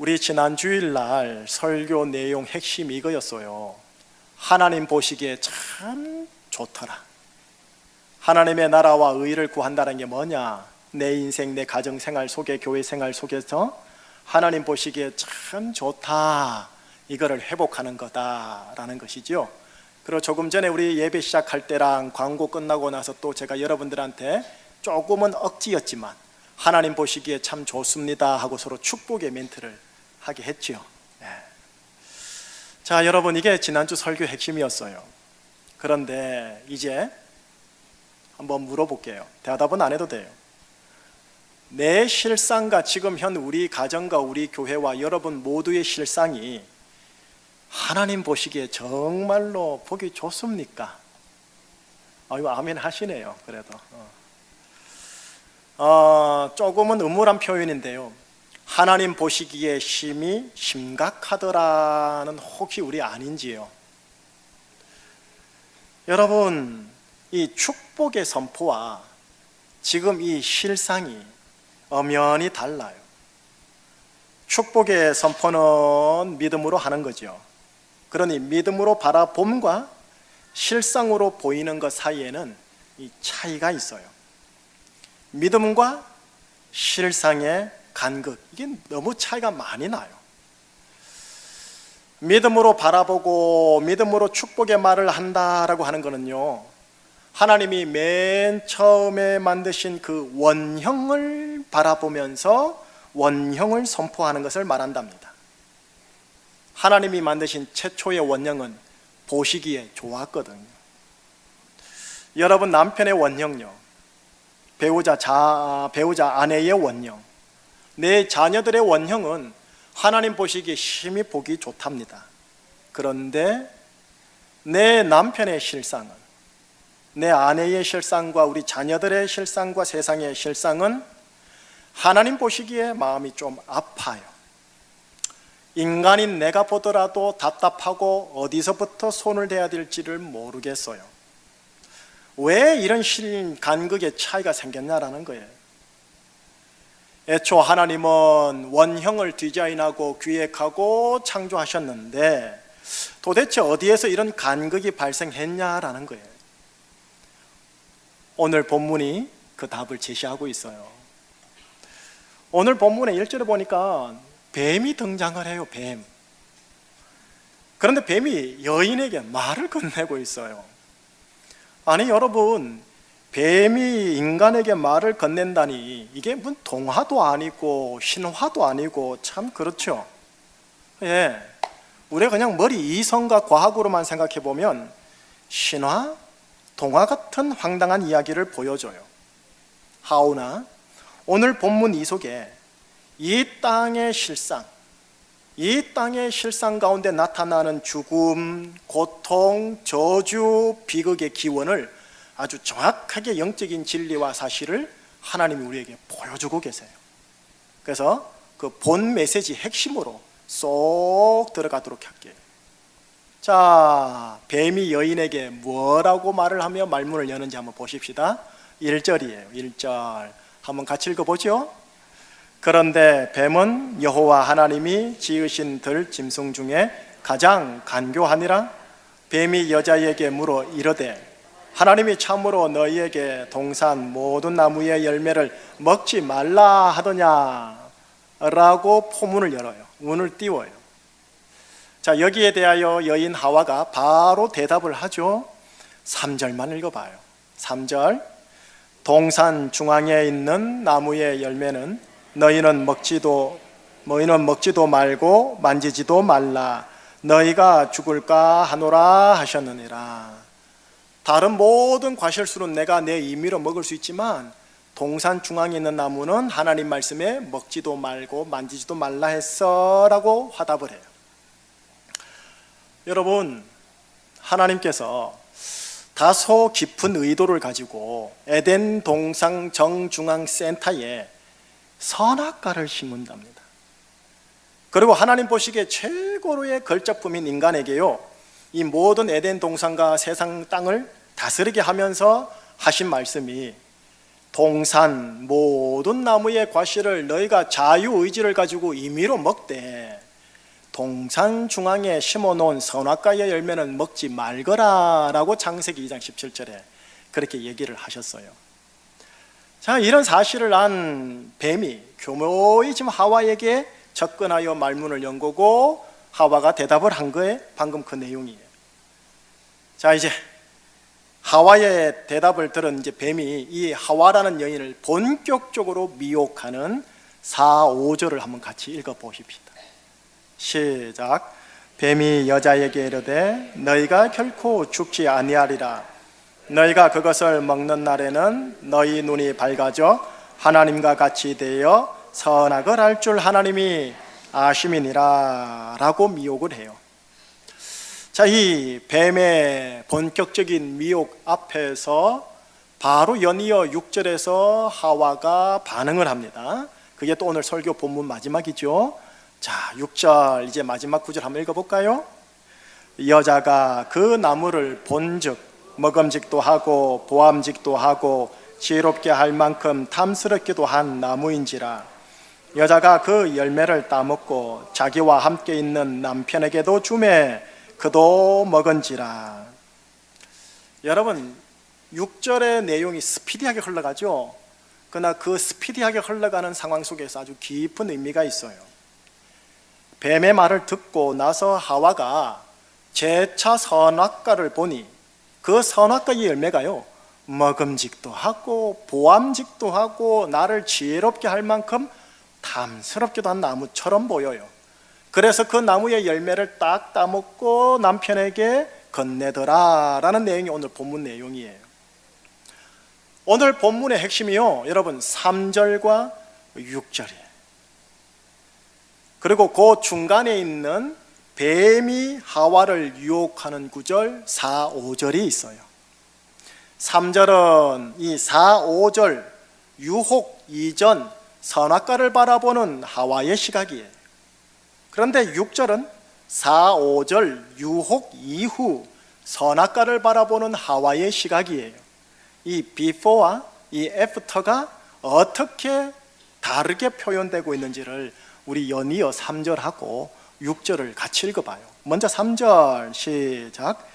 우리 지난 주일날 설교 내용 핵심이 이거였어요. 하나님 보시기에 참 좋더라. 하나님의 나라와 의를 구한다는 게 뭐냐? 내 인생, 내 가정생활 속에, 교회 생활 속에서 하나님 보시기에 참 좋다, 이거를 회복하는 거다라는 것이죠. 그리고 조금 전에 우리 예배 시작할 때랑 광고 끝나고 나서 또 제가 여러분들한테 조금은 억지였지만 하나님 보시기에 참 좋습니다 하고 서로 축복의 멘트를 하게 했죠. 자, 여러분, 이게 지난주 설교 핵심이었어요. 그런데 이제 한번 물어볼게요. 대답은 안 해도 돼요. 내 실상과 지금 현 우리 가정과 우리 교회와 여러분 모두의 실상이 하나님 보시기에 정말로 보기 좋습니까? 이거 아멘 하시네요. 그래도 조금은 음울한 표현인데요, 하나님 보시기에 심각하더라는 혹시 우리 아닌지요? 여러분, 이 축복의 선포와 지금 이 실상이 엄연히 달라요. 축복의 선포는 믿음으로 하는 거죠. 그러니 믿음으로 바라봄과 실상으로 보이는 것 사이에는 이 차이가 있어요. 믿음과 실상의 간극, 이게 너무 차이가 많이 나요. 믿음으로 바라보고 믿음으로 축복의 말을 한다라고 하는 거는요, 하나님이 맨 처음에 만드신 그 원형을 바라보면서 원형을 선포하는 것을 말한답니다. 하나님이 만드신 최초의 원형은 보시기에 좋았거든요. 여러분, 남편의 원형요, 배우자 아내의 원형, 내 자녀들의 원형은 하나님 보시기에 심히 보기 좋답니다. 그런데 내 남편의 실상은, 내 아내의 실상과 우리 자녀들의 실상과 세상의 실상은 하나님 보시기에 마음이 좀 아파요. 인간인 내가 보더라도 답답하고 어디서부터 손을 대야 될지를 모르겠어요. 왜 이런 간극의 차이가 생겼냐라는 거예요. 애초 하나님은 원형을 디자인하고 기획하고 창조하셨는데 도대체 어디에서 이런 간극이 발생했냐라는 거예요. 오늘 본문이 그 답을 제시하고 있어요. 오늘 본문의 1절에 보니까 뱀이 등장을 해요. 뱀. 그런데 뱀이 여인에게 말을 건네고 있어요. 아니 여러분, 뱀이 인간에게 말을 건넨다니, 이게 무슨 동화도 아니고 신화도 아니고 참 그렇죠. 우리가 그냥 머리 이성과 과학으로만 생각해 보면 신화, 동화 같은 황당한 이야기를 보여줘요. 하오나 오늘 본문 이 속에 이 땅의 실상 가운데 나타나는 죽음, 고통, 저주, 비극의 기원을 아주 정확하게 영적인 진리와 사실을 하나님이 우리에게 보여주고 계세요. 그래서 그 본 메시지 핵심으로 쏙 들어가도록 할게요. 자, 뱀이 여인에게 뭐라고 말을 하며 말문을 여는지 한번 보십시다. 1절이에요. 1절 한번 같이 읽어보죠. 그런데 뱀은 여호와 하나님이 지으신 들 짐승 중에 가장 간교하니라. 뱀이 여자에게 물어 이르되 하나님이 참으로 너희에게 동산 모든 나무의 열매를 먹지 말라 하더냐 라고 포문을 열어요. 문을 띄워요. 자, 여기에 대하여 여인 하와가 바로 대답을 하죠. 3절만 읽어봐요. 3절, 동산 중앙에 있는 나무의 열매는 너희는 먹지도 말고 만지지도 말라. 너희가 죽을까 하노라 하셨느니라. 다른 모든 과실수는 내가 내 임의로 먹을 수 있지만 동산 중앙에 있는 나무는 하나님 말씀에 먹지도 말고 만지지도 말라 했어 라고 화답을 해요. 여러분, 하나님께서 다소 깊은 의도를 가지고 에덴 동산 정중앙 센터에 선악과를 심은답니다. 그리고 하나님 보시기에 최고로의 걸작품인 인간에게요, 이 모든 에덴 동산과 세상 땅을 다스리게 하면서 하신 말씀이 동산 모든 나무의 과실을 너희가 자유의지를 가지고 임의로 먹되 동산 중앙에 심어놓은 선악과의 열매는 먹지 말거라 라고 창세기 2장 17절에 그렇게 얘기를 하셨어요. 자, 이런 사실을 안 뱀이 교묘히 지금 하와에게 접근하여 말문을 연 거고 하와가 대답을 한 거에 방금 그 내용이에요. 자, 이제 하와의 대답을 들은 이제 뱀이 이 하와라는 여인을 본격적으로 미혹하는 4, 5절을 한번 같이 읽어 보십시다. 시작. 뱀이 여자에게 이르되 너희가 결코 죽지 아니하리라. 너희가 그것을 먹는 날에는 너희 눈이 밝아져 하나님과 같이 되어 선악을 알 줄 하나님이 아심이니라 라고 미혹을 해요. 자, 이 뱀의 본격적인 미혹 앞에서 바로 연이어 6절에서 하와가 반응을 합니다. 그게 또 오늘 설교 본문 마지막이죠. 자, 6절 이제 마지막 구절 한번 읽어볼까요? 여자가 그 나무를 본즉 먹음직도 하고 보암직도 하고 지혜롭게 할 만큼 탐스럽기도 한 나무인지라. 여자가 그 열매를 따먹고 자기와 함께 있는 남편에게도 주매 그도 먹은지라. 여러분, 6절의 내용이 스피디하게 흘러가죠. 그러나 그 스피디하게 흘러가는 상황 속에서 아주 깊은 의미가 있어요. 뱀의 말을 듣고 나서 하와가 재차 선악과를 보니 그 선악과의 열매가요, 먹음직도 하고 보암직도 하고 나를 지혜롭게 할 만큼 탐스럽기도 한 나무처럼 보여요. 그래서 그 나무의 열매를 딱 따먹고 남편에게 건네더라 라는 내용이 오늘 본문 내용이에요. 오늘 본문의 핵심이요, 여러분 3절과 6절이에요. 그리고 그 중간에 있는 뱀이 하와를 유혹하는 구절 4, 5절이 있어요. 3절은 이 4, 5절 유혹 이전 선악과를 바라보는 하와의 시각이에요. 그런데 6절은 4, 5절 유혹 이후 선악과를 바라보는 하와의 시각이에요. 이 before와 이 after가 어떻게 다르게 표현되고 있는지를 우리 연이어 3절하고 6절을 같이 읽어봐요. 먼저 3절 시작.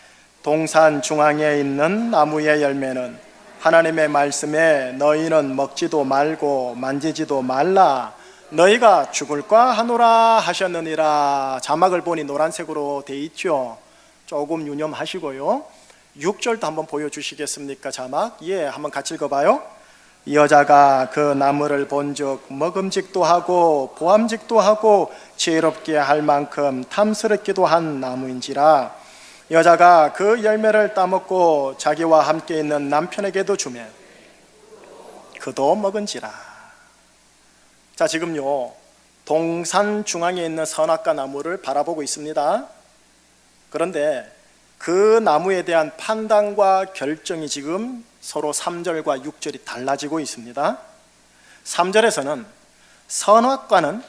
동산 중앙에 있는 나무의 열매는 하나님의 말씀에 너희는 먹지도 말고 만지지도 말라 너희가 죽을까 하노라 하셨느니라. 자막을 보니 노란색으로 돼 있죠. 조금 유념하시고요. 6절도 한번 보여주시겠습니까? 자막. 예, 한번 같이 읽어봐요. 여자가 그 나무를 본즉 먹음직도 하고 보암직도 하고 지혜롭게 할 만큼 탐스럽기도 한 나무인지라. 여자가 그 열매를 따먹고 자기와 함께 있는 남편에게도 주매 그도 먹은지라. 자, 지금요 동산 중앙에 있는 선악과 나무를 바라보고 있습니다. 그런데 그 나무에 대한 판단과 결정이 지금 서로 3절과 6절이 달라지고 있습니다. 3절에서는 선악과는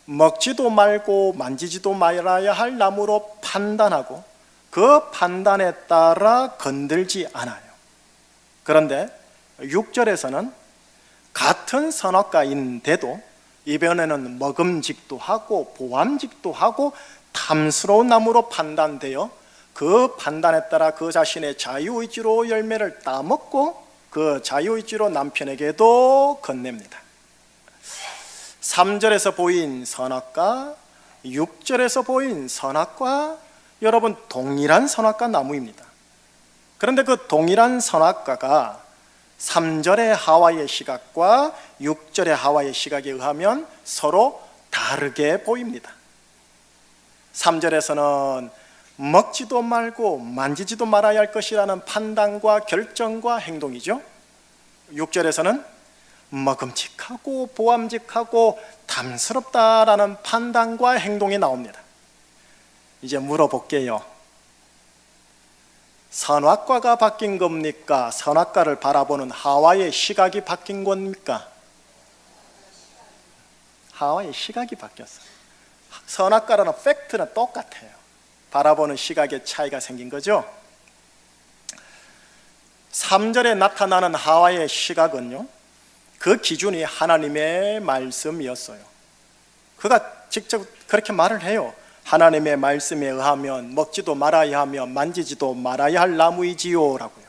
먹지도 말고 만지지도 말아야 할 나무로 판단하고 그 판단에 따라 건들지 않아요. 그런데 6절에서는 같은 선악과인데도 이번에는 먹음직도 하고 보암직도 하고 탐스러운 나무로 판단되어 그 판단에 따라 그 자신의 자유의지로 열매를 따먹고 그 자유의지로 남편에게도 건넵니다. 3절에서 보인 선악과 6절에서 보인 선악과 여러분 동일한 선악과 나무입니다. 그런데 그 동일한 선악과가 3절의 하와의 시각과 6절의 하와의 시각에 의하면 서로 다르게 보입니다. 3절에서는 먹지도 말고 만지지도 말아야 할 것이라는 판단과 결정과 행동이죠. 6절에서는 먹음직하고 보암직하고 탐스럽다라는 판단과 행동이 나옵니다. 이제 물어볼게요. 선악과가 바뀐 겁니까? 선악과를 바라보는 하와의 시각이 바뀐 겁니까? 하와의 시각이 바뀌었어요. 선악과라는 팩트는 똑같아요. 바라보는 시각에 차이가 생긴 거죠. 3절에 나타나는 하와의 시각은요, 그 기준이 하나님의 말씀이었어요. 그가 직접 그렇게 말을 해요. 하나님의 말씀에 의하면 먹지도 말아야 하며 만지지도 말아야 할 나무이지요 라고요.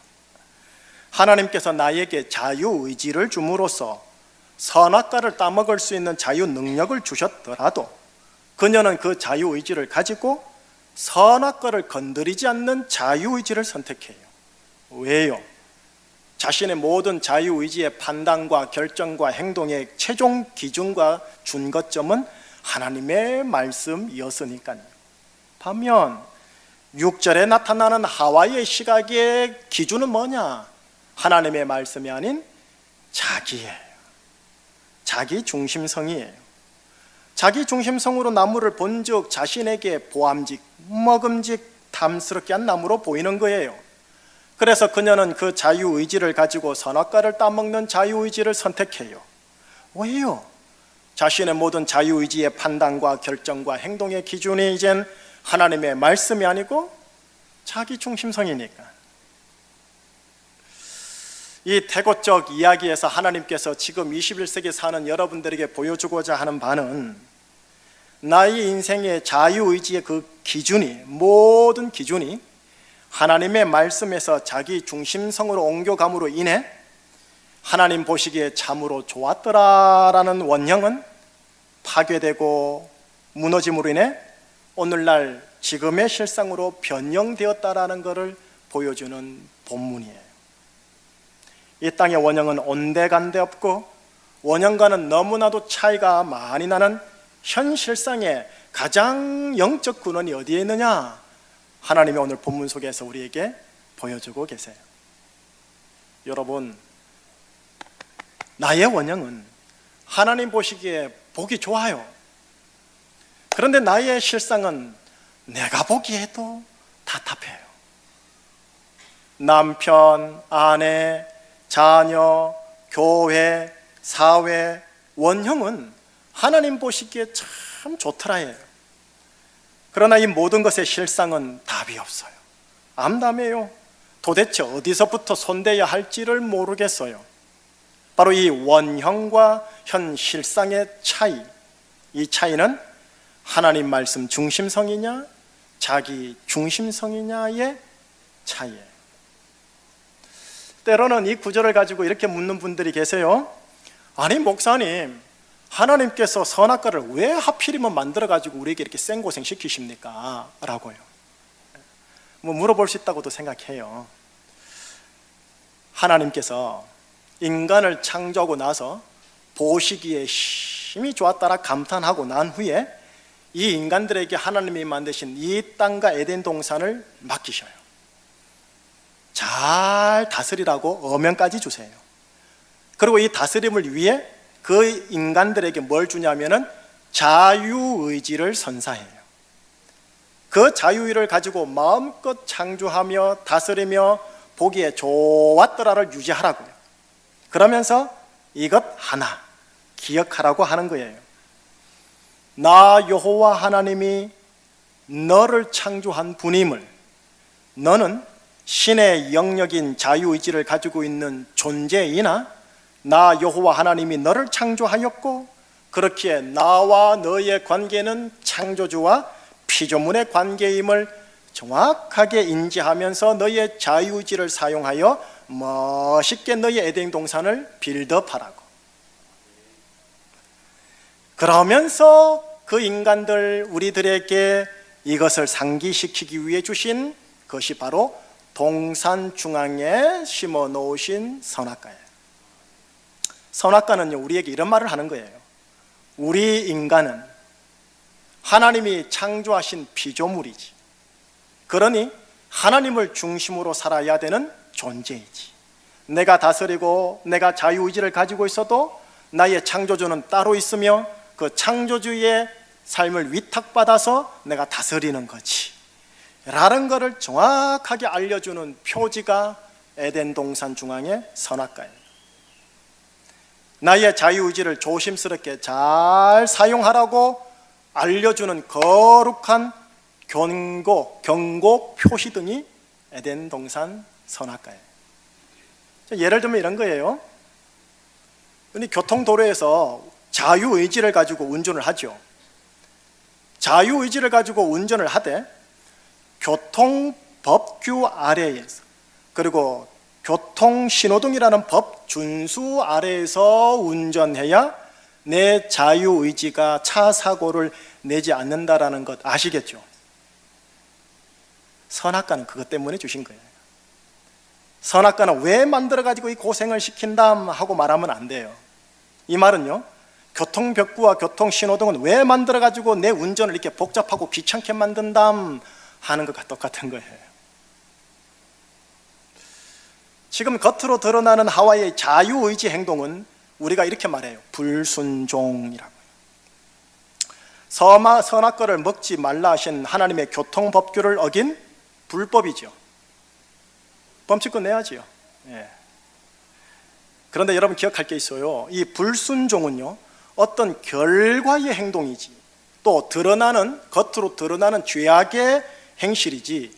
하나님께서 나에게 자유의지를 줌으로써 선악과를 따먹을 수 있는 자유 능력을 주셨더라도 그녀는 그 자유의지를 가지고 선악과를 건드리지 않는 자유의지를 선택해요. 왜요? 자신의 모든 자유의지의 판단과 결정과 행동의 최종 기준과 준거점은 하나님의 말씀이었으니까요. 반면 6절에 나타나는 하와의 시각의 기준은 뭐냐? 하나님의 말씀이 아닌 자기예요. 자기 중심성이에요. 자기 중심성으로 나무를 본즉 자신에게 보암직, 먹음직, 탐스럽게 한 나무로 보이는 거예요. 그래서 그녀는 그 자유의지를 가지고 선악과를 따먹는 자유의지를 선택해요. 왜요? 자신의 모든 자유의지의 판단과 결정과 행동의 기준이 이젠 하나님의 말씀이 아니고 자기 중심성이니까. 이 태고적 이야기에서 하나님께서 지금 21세기 사는 여러분들에게 보여주고자 하는 바는 나의 인생의 자유의지의 그 기준이, 모든 기준이 하나님의 말씀에서 자기 중심성으로 옮겨감으로 인해 하나님 보시기에 참으로 좋았더라라는 원형은 파괴되고 무너짐으로 인해 오늘날 지금의 실상으로 변형되었다라는 것을 보여주는 본문이에요. 이 땅의 원형은 온데간데 없고 원형과는 너무나도 차이가 많이 나는 현 실상의 가장 영적 근원이 어디에 있느냐? 하나님이 오늘 본문 속에서 우리에게 보여주고 계세요. 여러분, 나의 원형은 하나님 보시기에 보기 좋아요. 그런데 나의 실상은 내가 보기에도 답답해요. 남편, 아내, 자녀, 교회, 사회, 원형은 하나님 보시기에 참 좋더라예요. 그러나 이 모든 것의 실상은 답이 없어요. 암담해요. 도대체 어디서부터 손대야 할지를 모르겠어요. 바로 이 원형과 현 실상의 차이, 이 차이는 하나님 말씀 중심성이냐 자기 중심성이냐의 차이예요. 때로는 이 구절을 가지고 이렇게 묻는 분들이 계세요. 아니 목사님, 하나님께서 선악과를 왜 하필이면 만들어가지고 우리에게 이렇게 생고생 시키십니까? 라고요. 뭐 물어볼 수 있다고도 생각해요. 하나님께서 인간을 창조하고 나서 보시기에 힘이 좋았다라 감탄하고 난 후에 이 인간들에게 하나님이 만드신 이 땅과 에덴 동산을 맡기셔요. 잘 다스리라고 어명까지 주세요. 그리고 이 다스림을 위해 그 인간들에게 뭘 주냐면은 자유의지를 선사해요. 그 자유의를 가지고 마음껏 창조하며 다스리며 보기에 좋았더라를 유지하라고요. 그러면서 이것 하나 기억하라고 하는 거예요. 나 여호와 하나님이 너를 창조한 분임을, 너는 신의 영역인 자유의지를 가지고 있는 존재이나 나 여호와 하나님이 너를 창조하였고 그렇기에 나와 너의 관계는 창조주와 피조물의 관계임을 정확하게 인지하면서 너의 자유의지를 사용하여 멋있게 너의 에덴 동산을 빌드업하라고. 그러면서 그 인간들 우리들에게 이것을 상기시키기 위해 주신 것이 바로 동산 중앙에 심어 놓으신 선악과예요. 선악과는요, 우리에게 이런 말을 하는 거예요. 우리 인간은 하나님이 창조하신 피조물이지. 그러니 하나님을 중심으로 살아야 되는 존재이지. 내가 다스리고 내가 자유의지를 가지고 있어도 나의 창조주는 따로 있으며 그 창조주의 삶을 위탁받아서 내가 다스리는 거지 라는 것을 정확하게 알려주는 표지가 에덴 동산 중앙의 선악과예요. 나의 자유의지를 조심스럽게 잘 사용하라고 알려주는 거룩한 경고 표시등이 에덴 동산 선악과예요. 예를 들면 이런 거예요. 교통도로에서 자유의지를 가지고 운전을 하죠. 자유의지를 가지고 운전을 하되 교통법규 아래에서, 그리고 교통신호등이라는 법 준수 아래에서 운전해야 내 자유의지가 차 사고를 내지 않는다라는 것 아시겠죠? 선악과는 그것 때문에 주신 거예요. 선악과는 왜 만들어가지고 이 고생을 시킨담 하고 말하면 안 돼요. 이 말은요, 교통벽구와 교통신호등은 왜 만들어가지고 내 운전을 이렇게 복잡하고 귀찮게 만든담 하는 것과 똑같은 거예요. 지금 겉으로 드러나는 하와의 자유의지 행동은 우리가 이렇게 말해요. 불순종이라고요. 선악과를 먹지 말라 하신 하나님의 교통법규를 어긴 불법이죠. 범칙금 내야지요. 예. 그런데 여러분 기억할 게 있어요. 이 불순종은요, 어떤 결과의 행동이지, 또 겉으로 드러나는 죄악의 행실이지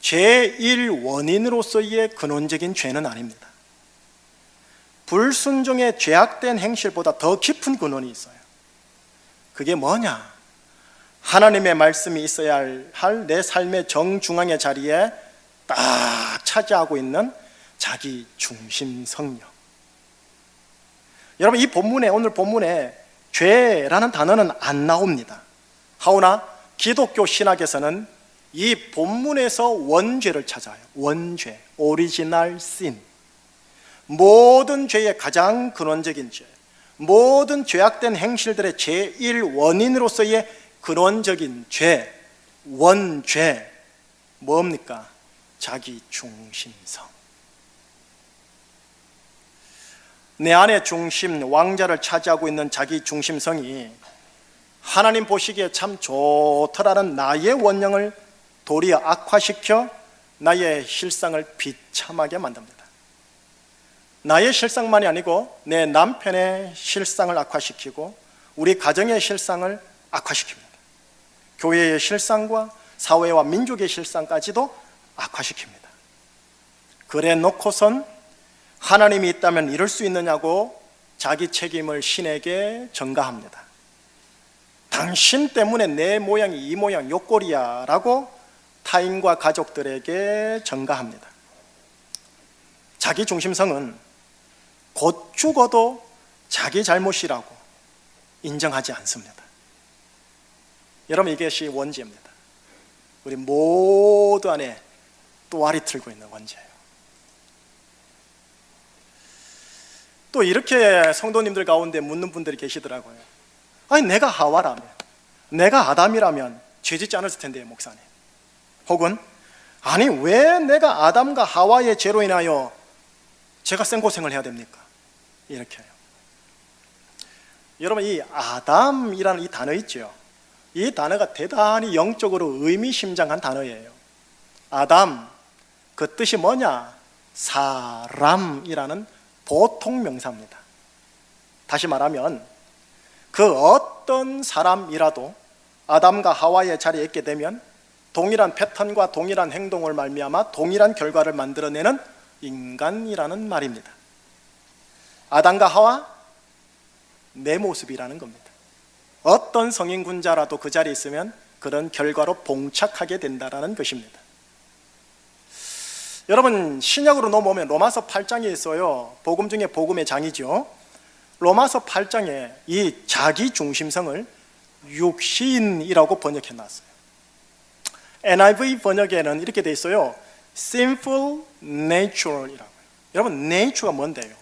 제1 원인으로서의 근원적인 죄는 아닙니다. 불순종의 죄악된 행실보다 더 깊은 근원이 있어요. 그게 뭐냐? 하나님의 말씀이 있어야 할 내 삶의 정중앙의 자리에 딱 차지하고 있는 자기 중심성이요. 여러분, 이 본문에, 오늘 본문에 죄라는 단어는 안 나옵니다. 하오나 기독교 신학에서는 이 본문에서 원죄를 찾아요. 원죄, 오리지널 신. 모든 죄의 가장 근원적인 죄, 모든 죄악된 행실들의 제1 원인으로서의 근원적인 죄, 원죄, 뭡니까? 자기 중심성. 내 안의 중심, 왕자를 차지하고 있는 자기 중심성이 하나님 보시기에 참 좋더라는 나의 원령을 도리어 악화시켜 나의 실상을 비참하게 만듭니다. 나의 실상만이 아니고 내 남편의 실상을 악화시키고 우리 가정의 실상을 악화시킵니다. 교회의 실상과 사회와 민족의 실상까지도 악화시킵니다. 그래 놓고선 하나님이 있다면 이럴 수 있느냐고 자기 책임을 신에게 전가합니다. 당신 때문에 내 모양이 이 모양 요 꼴이야 라고 타인과 가족들에게 전가합니다. 자기 중심성은 곧 죽어도 자기 잘못이라고 인정하지 않습니다. 여러분, 이것이 원죄입니다. 우리 모두 안에 또알이 틀고 있는 원죄예요. 또 이렇게 성도님들 가운데 묻는 분들이 계시더라고요. 아니, 내가 하와라면, 내가 아담이라면 죄짓지 않았을 텐데 목사님. 혹은 아니, 왜 내가 아담과 하와의 죄로 인하여 제가 생고생을 해야 됩니까? 이렇게 해요. 여러분, 이 아담이라는 이 단어 있죠. 이 단어가 대단히 영적으로 의미심장한 단어예요. 아담, 그 뜻이 뭐냐? 사람이라는 보통 명사입니다. 다시 말하면 그 어떤 사람이라도 아담과 하와의 자리에 있게 되면 동일한 패턴과 동일한 행동을 말미암아 동일한 결과를 만들어내는 인간이라는 말입니다. 아담과 하와, 내 모습이라는 겁니다. 어떤 성인군자라도 그 자리에 있으면 그런 결과로 봉착하게 된다는 것입니다. 여러분, 신약으로 넘어오면 로마서 8장에 있어요. 복음 중에 복음의 장이죠. 로마서 8장에 이 자기 중심성을 육신이라고 번역해 놨어요. NIV 번역에는 이렇게 돼 있어요. sinful nature이라고요. 여러분, nature가 뭔데요?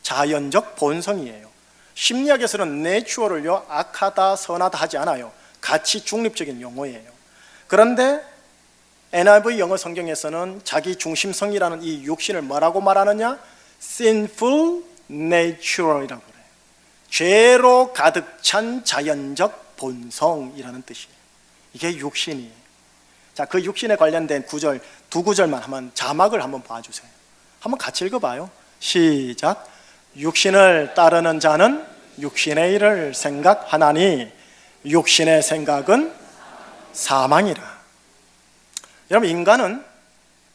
자연적 본성이에요. 심리학에서는 natural을요, 악하다, 선하다 하지 않아요. 가치 중립적인 용어예요. 그런데 NIV 영어 성경에서는 자기 중심성이라는 이 육신을 뭐라고 말하느냐? sinful nature이라고 그래요. 죄로 가득 찬 자연적 본성이라는 뜻이에요. 이게 육신이에요. 자, 그 육신에 관련된 구절, 두 구절만 한번 자막을 한번 봐주세요. 한번 같이 읽어봐요. 시작. 육신을 따르는 자는 육신의 일을 생각하나니 육신의 생각은 사망이라. 여러분, 인간은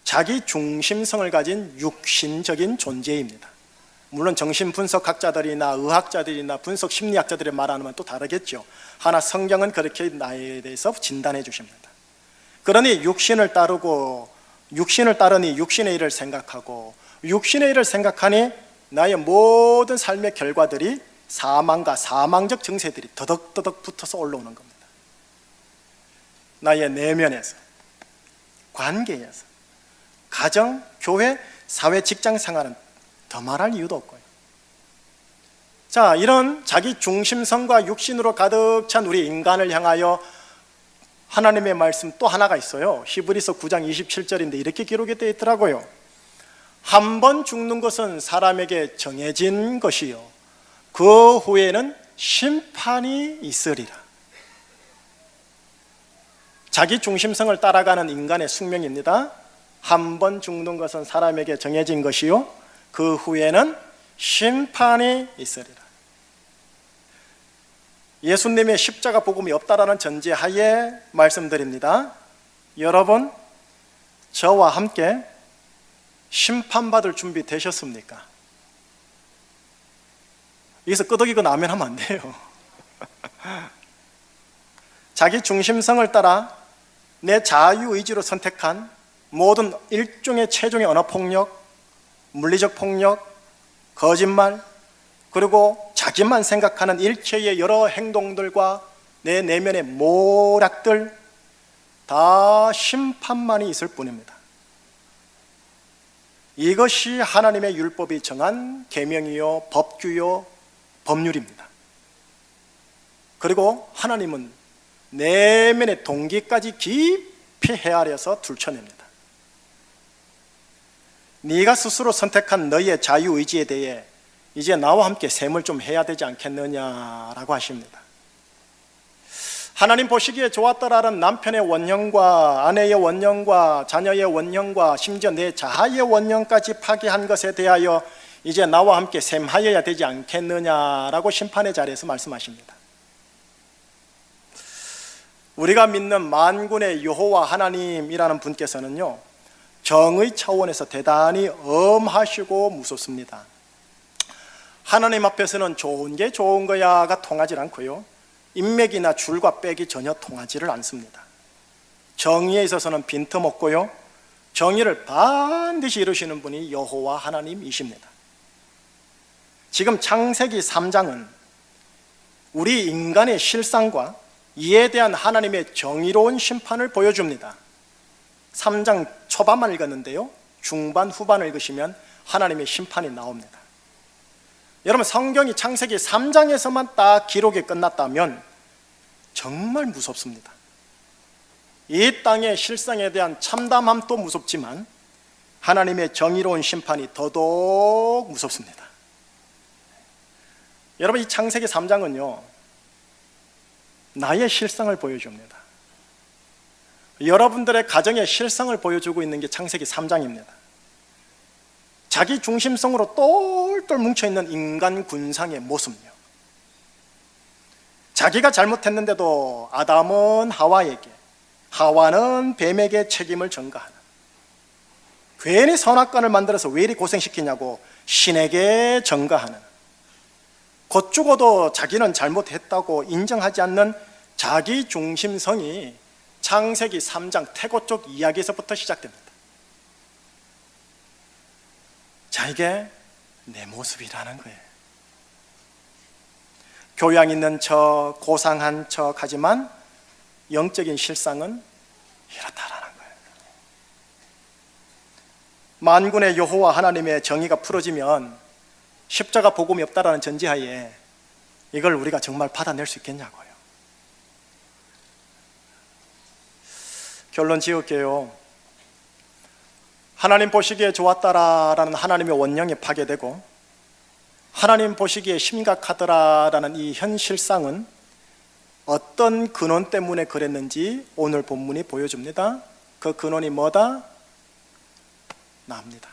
자기 중심성을 가진 육신적인 존재입니다. 물론 정신분석학자들이나 의학자들이나 분석 심리학자들의 말하는 또 다르겠죠. 하나 성경은 그렇게 나에 대해서 진단해 주십니다. 그러니 육신을 따르니 육신의 일을 생각하고, 육신의 일을 생각하니 나의 모든 삶의 결과들이 사망과 사망적 증세들이 더덕더덕 붙어서 올라오는 겁니다. 나의 내면에서, 관계에서, 가정, 교회, 사회, 직장 생활은 더 말할 이유도 없고요. 자, 이런 자기 중심성과 육신으로 가득 찬 우리 인간을 향하여 하나님의 말씀 또 하나가 있어요. 히브리서 9장 27절인데 이렇게 기록이 되어 있더라고요. 한 번 죽는 것은 사람에게 정해진 것이요, 그 후에는 심판이 있으리라. 자기 중심성을 따라가는 인간의 숙명입니다. 한 번 죽는 것은 사람에게 정해진 것이요, 그 후에는 심판이 있으리라. 예수님의 십자가 복음이 없다라는 전제하에 말씀드립니다. 여러분, 저와 함께 심판받을 준비 되셨습니까? 여기서 끄덕이거나 아멘 하면 안 돼요. 자기 중심성을 따라 내 자유의지로 선택한 모든 일종의 최종의 언어폭력, 물리적 폭력, 거짓말, 그리고 자기만 생각하는 일체의 여러 행동들과 내 내면의 모략들, 다 심판만이 있을 뿐입니다. 이것이 하나님의 율법이 정한 계명이요, 법규요, 법률입니다. 그리고 하나님은 내면의 동기까지 깊이 헤아려서 들춰냅니다. 네가 스스로 선택한 너의 자유의지에 대해 이제 나와 함께 셈을 좀 해야 되지 않겠느냐라고 하십니다. 하나님 보시기에 좋았더라는 남편의 원형과 아내의 원형과 자녀의 원형과 심지어 내 자아의 원형까지 파괴한 것에 대하여 이제 나와 함께 셈하여야 되지 않겠느냐라고 심판의 자리에서 말씀하십니다. 우리가 믿는 만군의 여호와 하나님이라는 분께서는요, 정의 차원에서 대단히 엄하시고 무섭습니다. 하나님 앞에서는 좋은 게 좋은 거야가 통하지 않고요, 인맥이나 줄과 빽이 전혀 통하지를 않습니다. 정의에 있어서는 빈틈없고요, 정의를 반드시 이루시는 분이 여호와 하나님이십니다. 지금 창세기 3장은 우리 인간의 실상과 이에 대한 하나님의 정의로운 심판을 보여줍니다. 3장 초반만 읽었는데요, 중반 후반을 읽으시면 하나님의 심판이 나옵니다. 여러분, 성경이 창세기 3장에서만 딱 기록이 끝났다면 정말 무섭습니다. 이 땅의 실상에 대한 참담함도 무섭지만 하나님의 정의로운 심판이 더더욱 무섭습니다. 여러분, 이 창세기 3장은요, 나의 실상을 보여줍니다. 여러분들의 가정의 실상을 보여주고 있는 게 창세기 3장입니다. 자기 중심성으로 똘똘 뭉쳐있는 인간 군상의 모습요, 자기가 잘못했는데도 아담은 하와에게, 하와는 뱀에게 책임을 전가하는, 괜히 선악관을 만들어서 왜 이리 고생시키냐고 신에게 전가하는, 곧 죽어도 자기는 잘못했다고 인정하지 않는 자기 중심성이 창세기 3장 태고 쪽 이야기에서부터 시작됩니다. 자, 이게 내 모습이라는 거예요. 교양 있는 척, 고상한 척 하지만 영적인 실상은 이렇다라는 거예요. 만군의 여호와 하나님의 정의가 풀어지면 십자가 복음이 없다라는 전제하에 이걸 우리가 정말 받아낼 수 있겠냐고요. 결론 지을게요. 하나님 보시기에 좋았다라는 하나님의 원령이 파괴되고 하나님 보시기에 심각하더라라는 이 현실상은 어떤 근원 때문에 그랬는지 오늘 본문이 보여줍니다. 그 근원이 뭐다? 나입니다.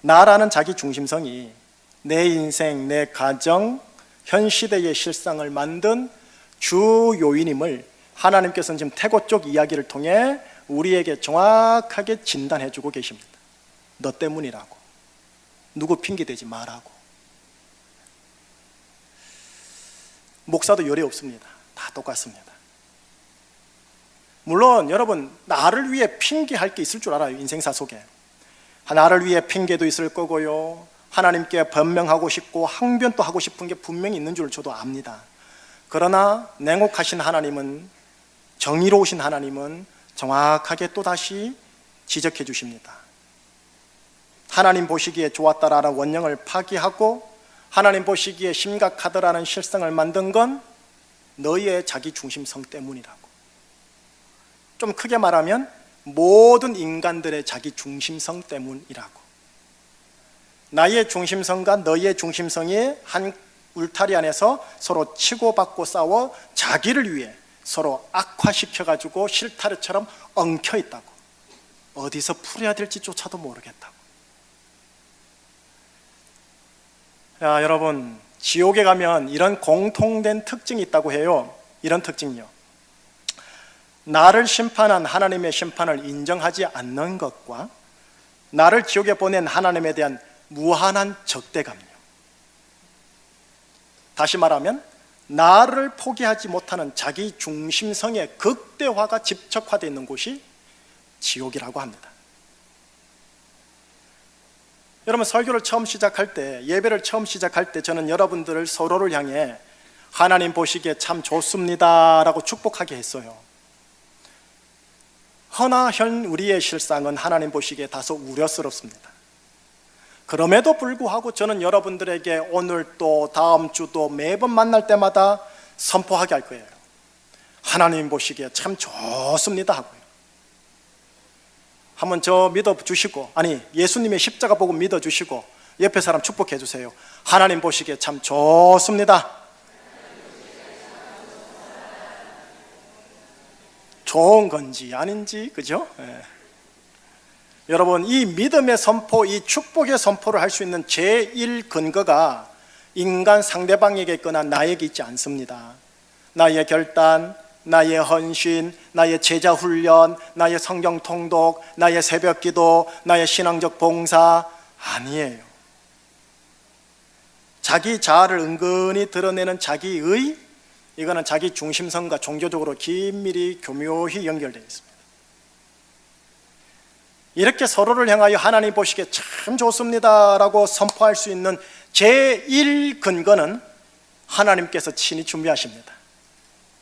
나라는 자기 중심성이 내 인생, 내 가정, 현 시대의 실상을 만든 주 요인임을 하나님께서는 지금 태고 쪽 이야기를 통해 우리에게 정확하게 진단해 주고 계십니다. 너 때문이라고. 누구 핑계대지 말라고. 목사도 열이 없습니다. 다 똑같습니다. 물론 여러분, 나를 위해 핑계할 게 있을 줄 알아요. 인생사 속에 나를 위해 핑계도 있을 거고요, 하나님께 변명하고 싶고 항변도 하고 싶은 게 분명히 있는 줄 저도 압니다. 그러나 냉혹하신 하나님은, 정의로우신 하나님은 정확하게 또다시 지적해 주십니다. 하나님 보시기에 좋았다라는 원령을 파기하고 하나님 보시기에 심각하더라는 실상을 만든 건 너희의 자기 중심성 때문이라고. 좀 크게 말하면 모든 인간들의 자기 중심성 때문이라고. 나의 중심성과 너희의 중심성이 한 울타리 안에서 서로 치고받고 싸워 자기를 위해 서로 악화시켜가지고 실타래처럼 엉켜있다고. 어디서 풀어야 될지조차도 모르겠다고. 야, 여러분, 지옥에 가면 이런 공통된 특징이 있다고 해요. 이런 특징이요. 나를 심판한 하나님의 심판을 인정하지 않는 것과 나를 지옥에 보낸 하나님에 대한 무한한 적대감이요. 다시 말하면 나를 포기하지 못하는 자기 중심성의 극대화가 집적화되어 있는 곳이 지옥이라고 합니다. 여러분, 설교를 처음 시작할 때, 예배를 처음 시작할 때 저는 여러분들을 서로를 향해 하나님 보시기에 참 좋습니다 라고 축복하게 했어요. 허나 현 우리의 실상은 하나님 보시기에 다소 우려스럽습니다. 그럼에도 불구하고 저는 여러분들에게 오늘 또 다음 주도 매번 만날 때마다 선포하게 할 거예요. 하나님 보시기에 참 좋습니다 하고요. 한번 저 믿어주시고, 아니 예수님의 십자가 보고 믿어주시고 옆에 사람 축복해 주세요. 하나님 보시기에 참 좋습니다. 좋은 건지 아닌지, 그죠? 예. 여러분, 이 믿음의 선포, 이 축복의 선포를 할 수 있는 제1 근거가 인간 상대방에게 있거나 나에게 있지 않습니다. 나의 결단, 나의 헌신, 나의 제자 훈련, 나의 성경 통독, 나의 새벽 기도, 나의 신앙적 봉사 아니에요. 자기 자아를 은근히 드러내는 자기의, 이거는 자기 중심성과 종교적으로 긴밀히 교묘히 연결되어 있습니다. 이렇게 서로를 향하여 하나님 보시기에 참 좋습니다 라고 선포할 수 있는 제1 근거는 하나님께서 친히 준비하십니다.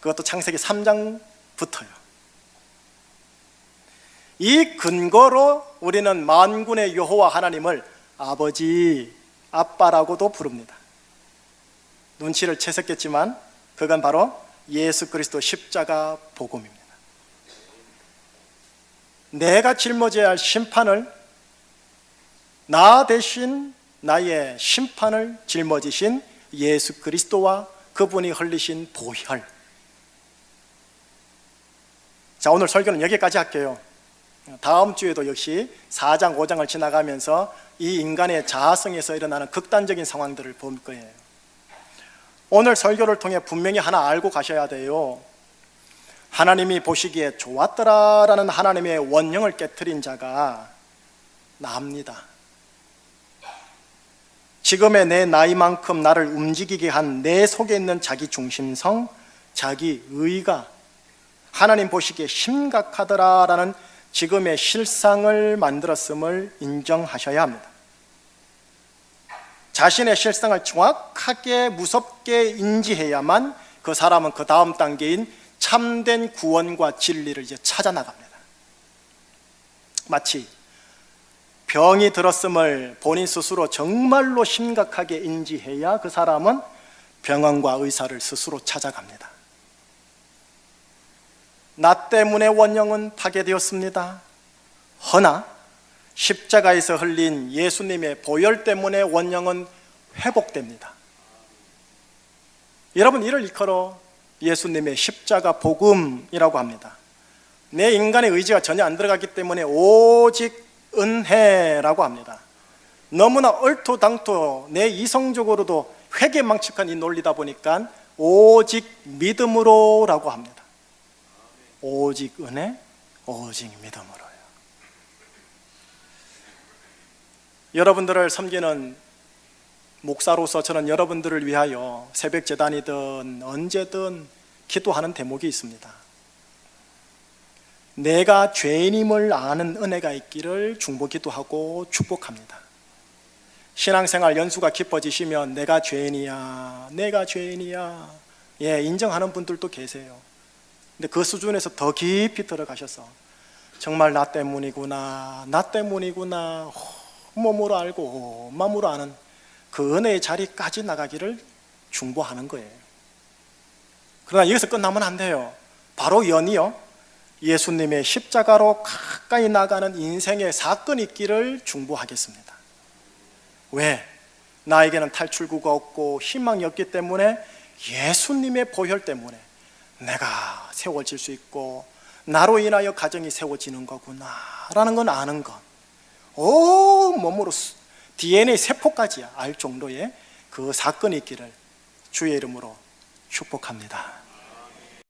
그것도 창세기 3장부터요. 이 근거로 우리는 만군의 여호와 하나님을 아버지, 아빠라고도 부릅니다. 눈치를 채셨겠지만 그건 바로 예수 그리스도 십자가 복음입니다. 내가 짊어져야 할 심판을, 나 대신 나의 심판을 짊어지신 예수 그리스도와 그분이 흘리신 보혈. 자, 오늘 설교는 여기까지 할게요. 다음 주에도 역시 4장, 5장을 지나가면서 이 인간의 자아성에서 일어나는 극단적인 상황들을 볼 거예요. 오늘 설교를 통해 분명히 하나 알고 가셔야 돼요. 하나님이 보시기에 좋았더라라는 하나님의 원령을 깨트린 자가 나입니다. 지금의 내 나이만큼 나를 움직이게 한 내 속에 있는 자기 중심성, 자기 의가 하나님 보시기에 심각하더라라는 지금의 실상을 만들었음을 인정하셔야 합니다. 자신의 실상을 정확하게 무섭게 인지해야만 그 사람은 그 다음 단계인 참된 구원과 진리를 이제 찾아 나갑니다. 마치 병이 들었음을 본인 스스로 정말로 심각하게 인지해야 그 사람은 병원과 의사를 스스로 찾아갑니다. 나 때문에 원령은 파괴되었습니다. 허나 십자가에서 흘린 예수님의 보혈 때문에 원령은 회복됩니다. 여러분, 이를 일컬어 예수님의 십자가 복음이라고 합니다. 내 인간의 의지가 전혀 안 들어갔기 때문에 오직 은혜라고 합니다. 너무나 얼토당토 내 이성적으로도 회개망측한 이 논리다 보니까 오직 믿음으로라고 합니다. 오직 은혜, 오직 믿음으로요. 여러분들을 섬기는 목사로서 저는 여러분들을 위하여 새벽 제단이든 언제든 기도하는 대목이 있습니다. 내가 죄인임을 아는 은혜가 있기를 중보 기도하고 축복합니다. 신앙생활 연수가 깊어지시면 내가 죄인이야, 내가 죄인이야, 예, 인정하는 분들도 계세요. 근데 그 수준에서 더 깊이 들어가셔서 정말 나 때문이구나, 나 때문이구나, 몸으로 알고 마음으로 아는 그 은혜의 자리까지 나가기를 중보하는 거예요. 그러나 여기서 끝나면 안 돼요. 바로 연이요, 예수님의 십자가로 가까이 나가는 인생의 사건이 있기를 중보하겠습니다. 왜? 나에게는 탈출구가 없고 희망이 없기 때문에 예수님의 보혈 때문에 내가 세워질 수 있고 나로 인하여 가정이 세워지는 거구나 라는 건 아는 것, 몸으로 DNA 세포까지 알 정도의 그 사건이 있기를 주의 이름으로 축복합니다.